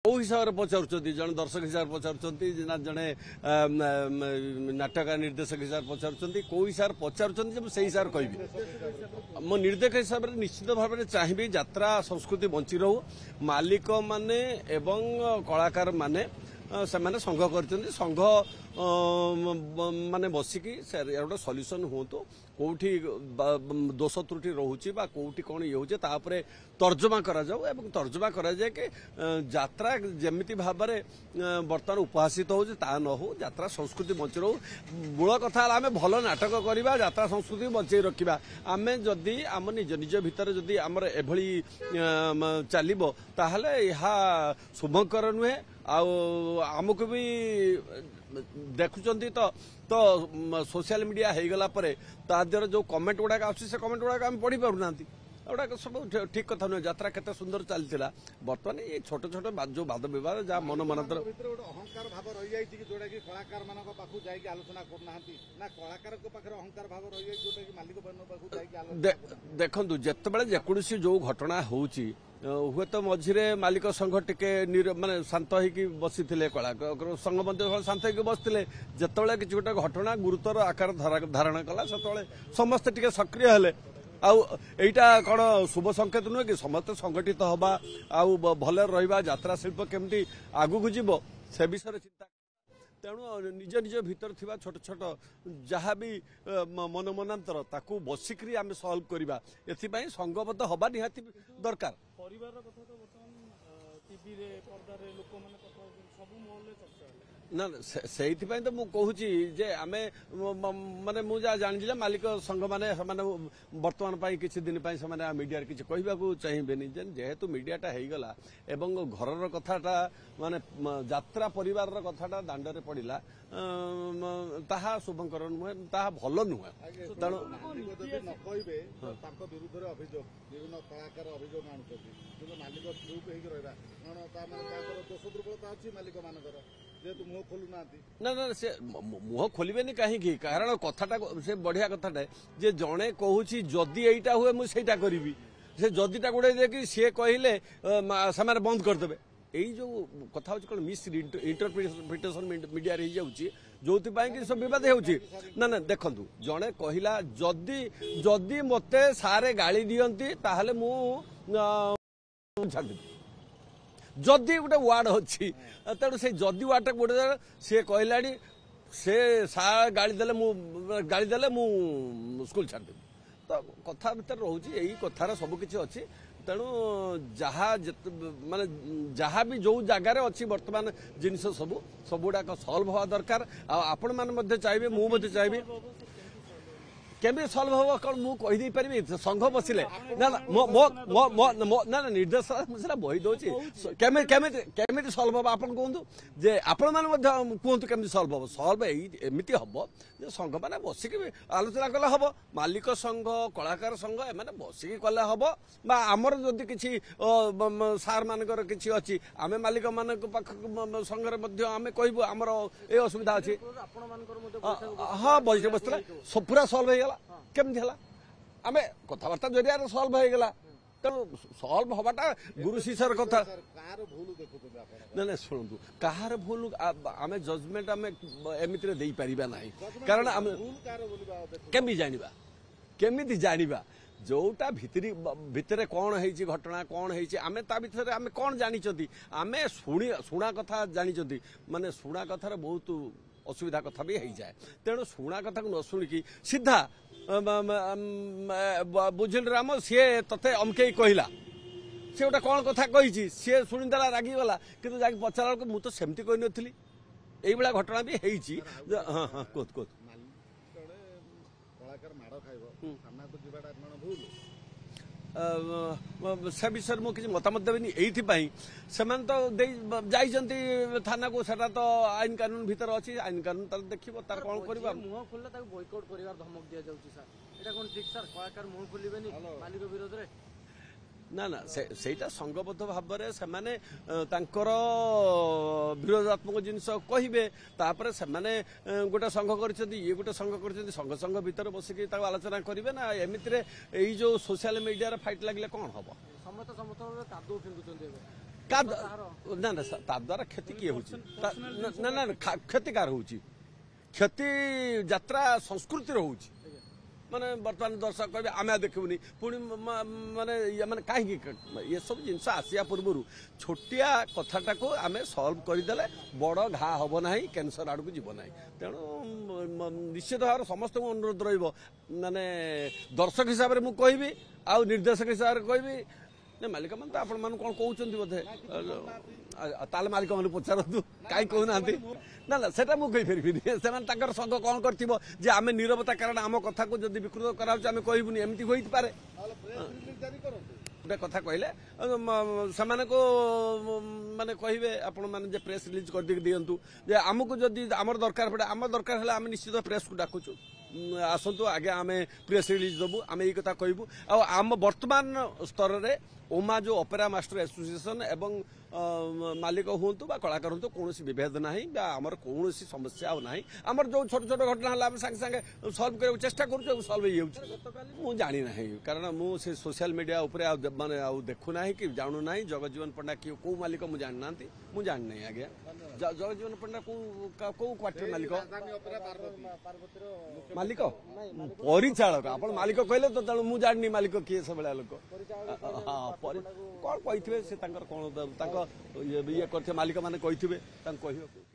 कौ हिसाब से पचार जन दर्शक हिसाब से पचार ना जड़े नाटक निर्देशक हिसाब से पचार कौ हिसाब से पचार से हिसाब से कहि मो निर्देशक हिसाब से निश्चित भाव में चाहिए यात्रा संस्कृति बंची रहू मालिक माने एवं कलाकार माने से संघ कर संघ माने बसिकी गोटे सल्यूशन हूँ तो कौटी दोष त्रुटि रोचे कौटी कौन ये होचे तापरे तर्जमा करा जाऊ एवं तर्जमा करा जाए कि यात्रा जमिति भाव में बर्तमान उपहासित हो न हो यात्रा संस्कृति बंची रहू मूल कथा आम भल नाटक करवा यात्रा संस्कृति बंचे रखा आम जदि आम निज निज भितर जदि आमर एभली चलो ताहले यह शुभंकर नुहे आमको भी देखुंत तो सोशल मीडिया हो गला ताद्वारा जो कमेंट गुड़ाक आसे कमेंट गुड़ाक आम पढ़ी पारना गुड़ा सब ठीक कथा नुहे यात्रा केते सुंदर चलता बर्तमान ये छोट छोट जो वाद विवाद जहाँ मन मनतर अहंकार भाव रही जोटा कि कलाकार पाखु जाई आलोचना करना ना कलाकार अहंकार भाव रही जोटा कि मालिक पाखु जाई देखु जिते जेकोसी जो घटना होची हुए तो मझे मालिक संघ टिके माने शांत होगी बसी कला संघ मध्य शांत होगी बसते जिते किसी गोटे घटना गुरुतर आकार धारण कला से समस्ते टिके सक्रिय हेले आईटा कौन शुभ संकेत नुहे कि समस्त संगठित हवा आउ भले रहा यात्रा शिल्प केमती आगू जीव से विषय चिंता तेणु निज निज भीतर थिबा छोट छोट जहाँ भी मन मनांतर ताकू बसिकी आम सल्व करवा एथि संगबद्ध हवा निहाती दरकार परिवार कथा तो बर्तमान टीवी रे पर्दा रे लोक माने कथा सब मोहल्ले चर्चा ना से तो मु कहूँ जे आम माने मु जा जानी मालिक संघ माने बर्तमान किसी दिन से मीडिया किसी कहवाक चाहिए जेहेतु मीडियाटा हो गला एवं घर कथाटा माने यात्रा परिवार कथाटा दांडे पड़ा ताहा शुभंकर नुहे ताहा भल नुहे तेणु विरुद्ध अभियोग विभिन्न कलाकार अभियोग आनुच्च मालिक चुप हो दोष दुर्बलता अच्छी मालिक मानकर जेहेतु मुह खोलुना ना ना से मुह खोलबेनी कहीं कारण कथाटा से बढ़िया कथाटा जे जड़े कहूँ जदि एटा हुए मुझे करी से जदिटा गुड़े देखिए सी कहले से बंद करदे यही जो कथा हूँ कौन मिस इंटरप्रिटेशन मीडिया जो सब बद हो ना देखु जड़े कहला जदि मते सारे गाड़ी दियंती ताहले मु छाड़ी जदि गोटे वार्ड अच्छी तेणु से जदि वार्ड गोटे सी कहला से सार गाड़ी देले मु स्कूल छाड़ी तो कथा भर रोचे यही कथार सबकि अच्छी तेणु जहाँ माने जहाँ भी जो जगार अच्छी बर्तमान जिनस सब गुड़ाक सल्व हवा दरकार आपण मैंने चाहिए मुझे चाहिए केमी सल्व हम कौन मुझे पारि संघ बसिले ना ना निर्देश मुझे बही दूसरी केमी सल्व हम आप कहतु जे आपण मैंने कहतु केमी सल्व हम सल्व एमती हम संघ मैंने बसिक आलोचना कले हम मालिक संघ कलाकार संघ एम बसिक कले हम आमर जदि किसी सार मानकर किसी अच्छी आम मालिक मान संघ आम कहबू आमर ये असुविधा अच्छी हाँ बैठक बसला पूरा सल्व हो केमती है आम कथबार्ता जरिया सल्व हो गला तेणु सल्व हवाटा गुरु शिष्यर कथा ना ना शुणु कहार भूल आम जजमेंट आम एमती दे पारिबा नाही कारण आम केमी जानिबा जोटा भितर कौन है घटना कौन है आम ता भितर आम कौन जानी आम शुणा कथा जानी माने शुणा कथार बहुत असुविधा कथा भी हो जाए तेणु शुणा कथा को न शुणिकी सीधा बुझिल राम सी ते अमके कहला सी गोटे कौन कथा कही सी शुणीदेला रागिगला कि जाकि पचारा बेलू मुझे सेमती कही नी यही घटना भी होती हाँ हाँ कौत कौत से विषय में किसी मतामत देवी यही से थाना को सेटा तो आईन कानून भीतर अच्छी आईन कानून तार देखिए तार कौन कर मुह खोलले बॉयकॉट कर धमक दि जाऊँगी सर ये कौन ठीक सर कलाकार मुह खोलें मालिक विरोध में ना ना सेटा संगबद्ध भाव से विरोधात्मक जिनस कहे तापर से गोटे संघ कर ये गोटे संघ कर संघ भीतर बसिक आलोचना करेंगे ना एमती जो सोशल मीडिया फाइट लगे कौन हम समस्त कादू फिंगुंट ନା ନା ତା ଦ୍ୱାରା କ୍ଷତି କିଏ ହଉଛି ନା ନା କ୍ଷତି କାହାର ହଉଛି କ୍ଷତି ଯାତ୍ରା ସଂସ୍କୃତିର ହଉଛି ମାନେ ବର୍ତ୍ତମାନ ଦର୍ଶକ କହିବେ ଆମେ ଦେଖିବୁନି ପୁଣି ମାନେ ମାନେ କାହିଁକି ଏସବୁ ଜିନିଷ ଆସିବା ପୂର୍ବରୁ ଛୋଟିଆ କଥାଟାକୁ ଆମେ ସଲ୍ଭ କରିଦେଲେ ବଡ଼ ଘା ହେବ ନାହିଁ କ୍ୟାନ୍ସର ଆଡ଼କୁ ଯିବ ନାହିଁ ତେଣୁ ନିଶ୍ଚିତ ଭାବରେ ସମସ୍ତଙ୍କୁ ଅନୁରୋଧ ରହିବ ମାନେ ଦର୍ଶକ ହିସାବରେ ମୁଁ କହିବି ଆଉ ନିର୍ଦ୍ଦେଶକ ହିସାବରେ କହିବି ମାଲିକ ମାନେ ତ ଆପଣମାନଙ୍କୁ କ'ଣ କହୁଛନ୍ତି ବୋଧେ ତାହେଲେ ମାଲିକ ମାନେ ପଚାରନ୍ତୁ କାହିଁ କହୁନାହାନ୍ତି ନା ନା ସେଟା ମୁଁ କହିପାରିବିନି ସେମାନେ ତାଙ୍କର ସଂଘ କ'ଣ କରିଥିବ ଯେ ଆମେ ନିରବତା କାରଣ ଆମ କଥାକୁ ଯଦି ବିକୃତ କରାଯାଉଛି ଆମେ କହିବୁନି ଏମିତି ହୋଇପାରେ ଗୋଟେ କଥା କହିଲେ ସେମାନଙ୍କୁ ମାନେ କହିବେ ଆପଣମାନେ ଯେ ପ୍ରେସ୍ ରିଲିଜ୍ କରିଦେଇକି ଦିଅନ୍ତୁ ଯେ ଆମକୁ ଯଦି ଆମର ଦରକାର ପଡ଼େ ଆମର ଦରକାର ହେଲେ ଆମେ ନିଶ୍ଚିତ ପ୍ରେସ୍କୁ ଡାକୁଛୁ ଆସନ୍ତୁ ଆଜ୍ଞା ଆମେ ପ୍ରେସ୍ ରିଲିଜ୍ ଦେବୁ ଆମେ ଏଇ କଥା କହିବୁ ଆଉ ଆମ ବର୍ତ୍ତମାନ ସ୍ତରରେ ଓମା ଯେଉଁ ଅପେରା ମାଷ୍ଟର ଆସୋସିଏସନ୍ ଏବଂ ମାଲିକ ହୁଅନ୍ତୁ ବା କଳାକାର ହୁଅନ୍ତୁ କୌଣସି ବିଭେଦ ନାହିଁ ବା ଆମର କୌଣସି ସମସ୍ୟା ଆଉ ନାହିଁ ଆମର ଯେଉଁ ଛୋଟ ଛୋଟ ଘଟଣା ହେଲା ଆମେ ସାଙ୍ଗେ ସାଙ୍ଗେ ସଲ୍ଭ କରିବାକୁ ଚେଷ୍ଟା କରୁଛୁ ଆଉ ସଲ୍ଭ ହେଇଯାଉଛି ମୁଁ ଜାଣିନାହିଁ କାରଣ ମୁଁ ସେ ସୋସିଆଲ ମିଡ଼ିଆ ଉପରେ ଆଉ ମାନେ ଆଉ ଦେଖୁନାହିଁ କି ଜାଣୁନାହିଁ ଜଗଜୀବନ ପଣ୍ଡା କିଏ କୋଉ ମାଲିକ ମୁଁ ଜାଣିନାହାନ୍ତି ମୁଁ ଜାଣିନାହିଁ ଆଜ୍ଞା ଜଗଜୀବନ ପଣ୍ଡା କୋଉ କ୍ୱାର୍ଟର ମାଲିକ ପରିଚାଳକ ଆପଣ ମାଲିକ କହିଲେ ତ ତେଣୁ ମୁଁ ଜାଣିନି ମାଲିକ କିଏ ସେଭଳିଆ ଲୋକ ହଁ କ'ଣ କହିଥିବେ ସେ ତାଙ୍କର କ'ଣ ତାଙ୍କ ଇଏ କରିଥିବେ ମାଲିକ ମାନେ କହିଥିବେ ତାଙ୍କୁ କହିବାକୁ